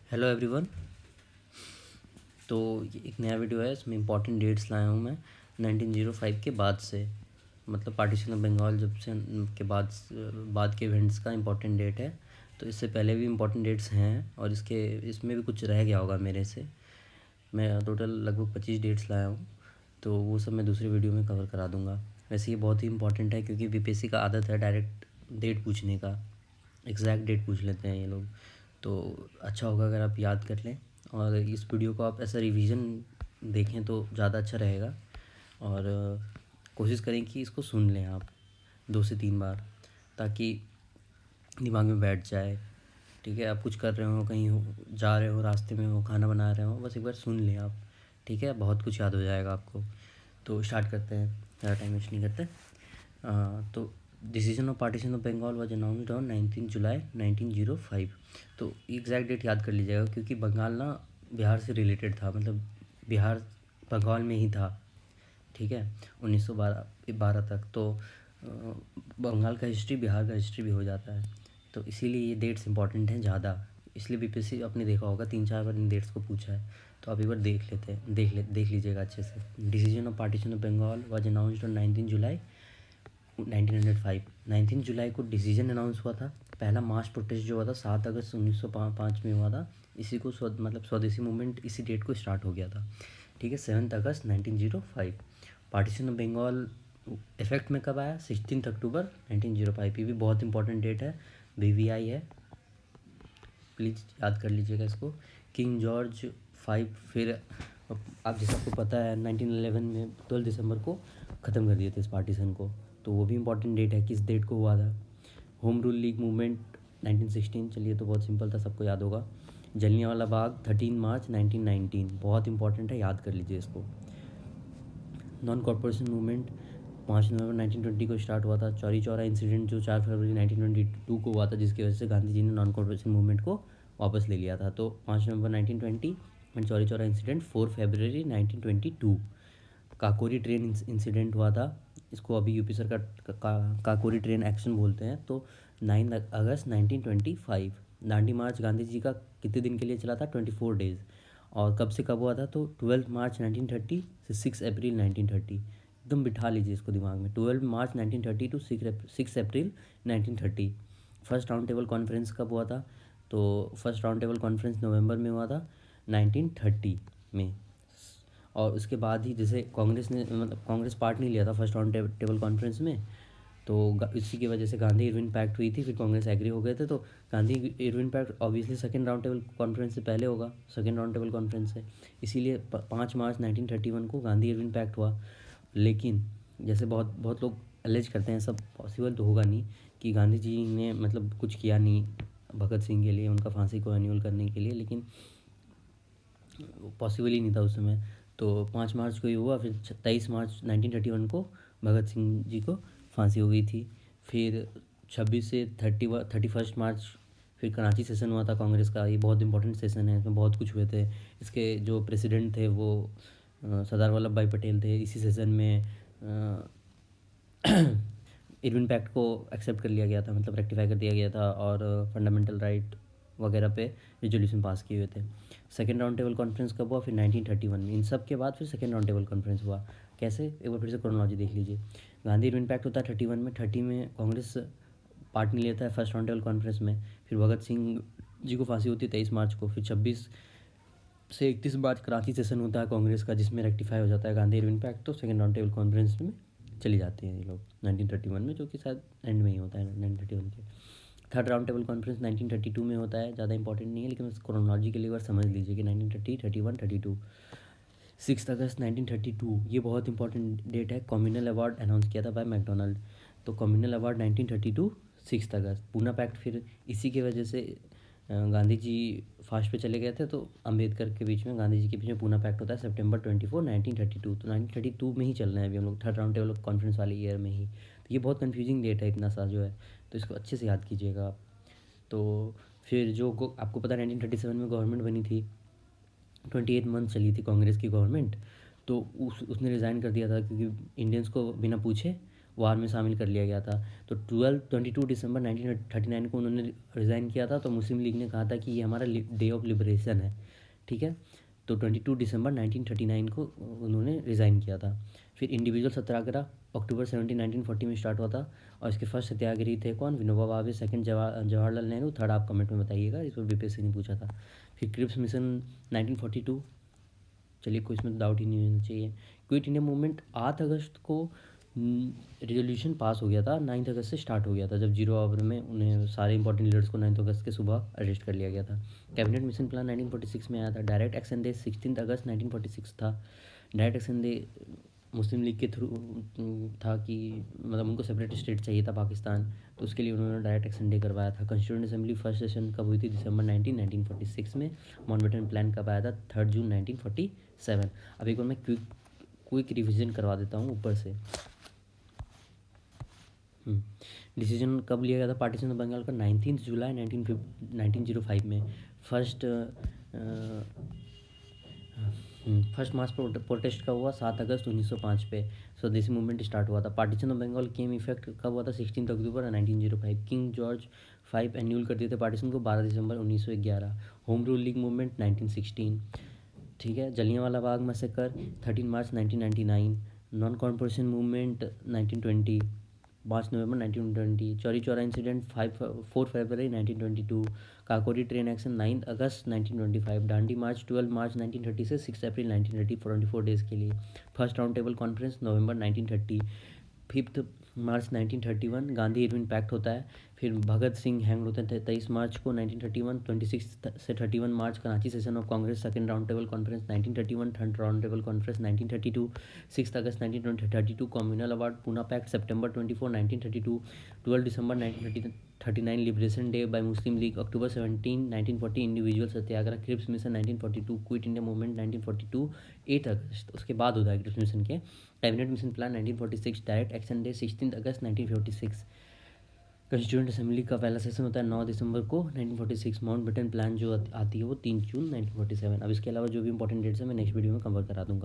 Hello everyone. तो ये एक नया वीडियो है, इसमें इंपॉर्टेंट डेट्स लाया हूँ मैं 1905 के बाद से, मतलब पार्टीशन ऑफ बंगाल जब से के बाद के इवेंट्स का इंपॉर्टेंट डेट है। तो इससे पहले भी इंपॉर्टेंट डेट्स हैं और इसमें भी कुछ रह गया होगा मेरे से। मैं टोटल लगभग 25 डेट्स लाया हूँ, तो वो सब मैं दूसरी वीडियो में कवर करा दूँगा। वैसे ये बहुत ही इंपॉर्टेंट है क्योंकि बीपीएससी का आदत है डायरेक्ट डेट पूछने का, एग्जैक्ट डेट पूछ लेते हैं ये लोग। तो अच्छा होगा अगर आप याद कर लें और इस वीडियो को आप ऐसा रिवीजन देखें तो ज़्यादा अच्छा रहेगा। और कोशिश करें कि इसको सुन लें आप 2 से 3 बार, ताकि दिमाग में बैठ जाए। ठीक है, आप कुछ कर रहे हो, कहीं हो, जा रहे हो, रास्ते में हो, खाना बना रहे हो, बस एक बार सुन लें आप। ठीक है, बहुत कुछ याद हो जाएगा आपको। तो स्टार्ट करते हैं, ज़्यादा टाइम वेस्ट नहीं करते। तो decision of partition of Bengal was announced on 19 July 1905। तो एग्जैक्ट डेट याद कर लीजिएगा क्योंकि बंगाल ना बिहार से रिलेटेड था, मतलब बिहार बंगाल में ही था। ठीक है, 1912 तक। तो बंगाल का हिस्ट्री बिहार का हिस्ट्री भी हो जाता है, तो इसीलिए ये डेट्स इंपॉर्टेंट हैं ज़्यादा। इसलिए बीपीएससी आपने देखा होगा 3-4 बार इन डेट्स को पूछा है। तो आप एक बार देख लीजिएगा अच्छे से। Decision of partition of Bengal was announced on 19 July 1905। 19 जुलाई को डिसीजन अनाउंस हुआ था। पहला मास प्रोटेस्ट जो हुआ था 7 अगस्त 1905 में हुआ था। इसी को मतलब स्वदेशी मूवमेंट इसी डेट को स्टार्ट हो गया था। ठीक है, 7 अगस्त 1905। पार्टीशन ऑफ बंगाल इफेक्ट में कब आया? 16 अक्टूबर 1905। ये भी बहुत इंपॉर्टेंट डेट है, बीवीआई है, प्लीज़ याद कर लीजिएगा इसको। किंग जॉर्ज 5 फिर आप जैसा आपको पता है 1911 में 12 दिसंबर को ख़त्म कर दिए थे इस पार्टीशन को, तो वो भी इंपॉर्टेंट डेट है, किस डेट को हुआ था। होम रूल लीग मूवमेंट 1916, चलिए तो बहुत सिंपल था, सबको याद होगा। जलियांवाला बाग 13 मार्च 1919, बहुत इंपॉर्टेंट है, याद कर लीजिए इसको। नॉन कॉर्पोरेशन मूवमेंट 5 नवंबर 1920 को स्टार्ट हुआ था। चौरी चौरा इंसिडेंट जो 4 फरवरी 1922 को हुआ था, जिसकी वजह से गांधी जी ने नॉन कॉर्पोरेशन मूवमेंट को वापस ले लिया था। तो 5 नवंबर 1920 and Chauri Chaura incident 4 February 1922। Kakori train incident हुआ था, इसको अभी यूपी सरकार काकोरी ट्रेन एक्शन बोलते हैं। तो 9 अगस्त 1925। दांडी मार्च गांधी जी का कितने दिन के लिए चला था? 24 डेज़। और कब से कब हुआ था? तो 12 मार्च 1930 से 6 अप्रैल 1930। एकदम बिठा लीजिए इसको दिमाग में, 12 March 1930 to 6 April 1930। First round table conference कब हुआ था? तो फर्स्ट राउंड टेबल कॉन्फ्रेंस नवंबर में हुआ था 1930 में। और उसके बाद ही जैसे कांग्रेस ने, मतलब कांग्रेस पार्ट नहीं लिया था फर्स्ट राउंड टेबल कॉन्फ्रेंस में, तो इसी की वजह से गांधी इरविन पैक्ट हुई थी, फिर कांग्रेस एग्री हो गए थे। तो Gandhi Irwin pact obviously second round table conference से पहले होगा, सेकेंड राउंड टेबल कॉन्फ्रेंस से, इसीलिए 5 मार्च 1931 को गांधी इरविन पैक्ट हुआ। लेकिन जैसे बहुत बहुत लोग अलेज करते हैं, सब पॉसिबल तो होगा नहीं कि गांधी जी ने मतलब कुछ किया नहीं भगत सिंह के लिए, उनका फांसी को एन्यूल करने के लिए, लेकिन पॉसिबल ही नहीं था उस समय। तो 5 मार्च को ही हुआ, फिर 23 मार्च 1931 को भगत सिंह जी को फांसी हो गई थी। फिर 26 से 31 मार्च फिर कराची सेशन हुआ था कांग्रेस का। ये बहुत इंपॉर्टेंट सेशन है, इसमें बहुत कुछ हुए थे। इसके जो प्रेसिडेंट थे वो सरदार वल्लभ भाई पटेल थे। इसी सेशन में इरविन पैक्ट को एक्सेप्ट कर लिया गया था, मतलब रेक्टिफाई कर दिया गया था, और फंडामेंटल राइट वगैरह पे रिजोल्यूशन पास किए हुए थे। सेकेंड राउंड टेबल कॉन्फ्रेंस कब हुआ? फिर 1931 में। इन सब के बाद फिर सेकेंड राउंड टेबल कॉन्फ्रेंस हुआ। कैसे? एक बार फिर से क्रोनोलॉजी देख लीजिए। गांधी इरविन पैक्ट होता है 31 में, 30 में कांग्रेस पार्ट नहीं लेता है फर्स्ट राउंड टेबल कॉन्फ्रेंस में। फिर भगत सिंह जी को फांसी होती है 23 मार्च को। फिर 26 से 31 मार्च कराची सेशन होता है कांग्रेस का, जिसमें रेक्टिफाई हो जाता है गांधी इरविन पैक्ट। तो सेकेंड राउंड टेबल कॉन्फ्रेंस में चली जाती हैं ये लोग 1931 में, जो कि शायद एंड में ही होता है 1931 के। थर्ड राउंड टेबल कॉन्फ्रेंस 1932 में होता है, ज़्यादा इंपॉर्टेंट नहीं है, लेकिन उस क्रोनोलॉजी के लिए एक बार समझ लीजिए कि 1930, 31, 32। 6 अगस्त 1932, ये बहुत इंपॉर्टेंट डेट है। कम्युनल अवार्ड अनाउंस किया था बाय मैकडोनल्ड। तो कम्युनल अवार्ड 1932 6 अगस्त। पूना पैक्ट फिर इसी की वजह से गांधी जी फास्ट पे चले गए थे, तो अम्बेडकर के बीच में, गांधी जी के बीच में पूना पैक्ट होता है सितंबर 24, 1932। तो 1932 में ही चल रहे हैं अभी हम लोग, थर्ड राउंड टेबल कॉन्फ्रेंस वाले ईयर में ही। तो ये बहुत कन्फ्यूजिंग डेट है इतना सा जो है, तो इसको अच्छे से याद कीजिएगा आप। तो फिर जो आपको पता है 1937 में गवर्नमेंट बनी थी, 28 मंथ चली थी कांग्रेस की गवर्नमेंट। तो उसने रिज़ाइन कर दिया था क्योंकि इंडियंस को बिना पूछे वार में शामिल कर लिया गया था। तो 22 दिसंबर 1939 को उन्होंने रिज़ाइन किया था। तो मुस्लिम लीग ने कहा था कि ये हमारा डे ऑफ लिबरेशन है, ठीक है। तो 22 दिसंबर 1939 को उन्होंने रिज़ाइन किया था। फिर इंडिविजुअल सत्याग्रह अक्टूबर 17, 1940 में स्टार्ट हुआ था। और इसके फर्स्ट सत्याग्रही थे कौन? विनोबा भावे। सेकंड जवाहरलाल नेहरू। थर्ड आप कमेंट में बताइएगा, इस पर बीपीएससी ने पूछा था। फिर क्रिप्स मिशन 1942, चलिए कोई इसमें डाउट ही नहीं होना चाहिए। क्विट इंडिया मूवमेंट 8 अगस्त को रेजोल्यूशन पास हो गया था। 9 अगस्त से स्टार्ट हो गया था, जब 0 आवर में उन्हें सारे इंपॉर्टेंट लीडर्स को 9 अगस्त के सुबह अरेस्ट कर लिया गया था। कैबिनेट मिशन प्लान 1946 में आया था। डायरेक्ट एक्शन डे 16 अगस्त 1946 था। डायरेक्ट एक्शन डे मुस्लिम लीग के थ्रू था कि मतलब उनको सेपरेट स्टेट चाहिए था पाकिस्तान, तो उसके लिए उन्होंने डायरेक्ट एक्शन डे करवाया था। कॉन्स्टिट्यूंट असेंबली फर्स्ट सेशन कब हुई थी? दिसंबर 1946 में। माउंटबेटन प्लान कब आया था? 3 जून 1947। अब एक बार मैं क्विक रिविजन करवा देता हूँ ऊपर से। डिसीजन कब लिया गया था पार्टीशन ऑफ बंगाल का? 19 जुलाई 1905 में। फर्स्ट मार्च प्रोटेस्ट कब हुआ? 7 अगस्त 1905 पे स्वदेशी मूवमेंट स्टार्ट हुआ था। Partition of Bengal came effect कब हुआ था? 16 अक्टूबर 1905। किंग जॉर्ज 5 एन्यूल कर दिए थे पार्टीशन को 12 दिसंबर 1911। होम रूल लीग मूवमेंट 1916, ठीक है। जलियांवाला बाग मैसेकर 13 मार्च 1999। नॉन कॉर्पोरेशन मूवमेंट 1920, 5 नवंबर 1920। चौरी चौरा इंसिडेंट 4 फरवरी 1922। काकोरी ट्रेन एक्शन 9 अगस्त 1925। डांडी मार्च 12 मार्च 1930 से 6 अप्रैल 1930, 44 डेज़ के लिए। फर्स्ट राउंड टेबल कॉन्फ्रेंस नवंबर 1930। 5 मार्च 1931 गांधी इरविन पैक्ट होता है। फिर भगत सिंह हैंग होते हैं 23 मार्च को 1931। 26 से 31 मार्च Karachi session of Congress second round table conference 1931। Third round table conference 1932। 6 अगस्त 1932 कम्युनल अवार्ड पूना पैक्ट सितंबर 24, 1932। 12 दिसंबर 1939 liberation day by Muslim League. अक्टूबर 17, 1940 individual satyagraha. Cripps mission 1942। Quit India movement 1942। 8 अगस्त उसके बाद होता है क्रिप्स मिशन के। Cabinet mission plan 1946। Direct action day 16 अगस्त 1946। कॉन्स्टिट्यूंट असेंबली का पहला सेशन होता है 9 दिसंबर को 1946। माउंटबेटन प्लान जो आती है वो 3 जून 1947। अब इसके अलावा जो भी इंपॉर्टेंट डेट्स है मैं नेक्स्ट वीडियो में कवर करा दूंगा।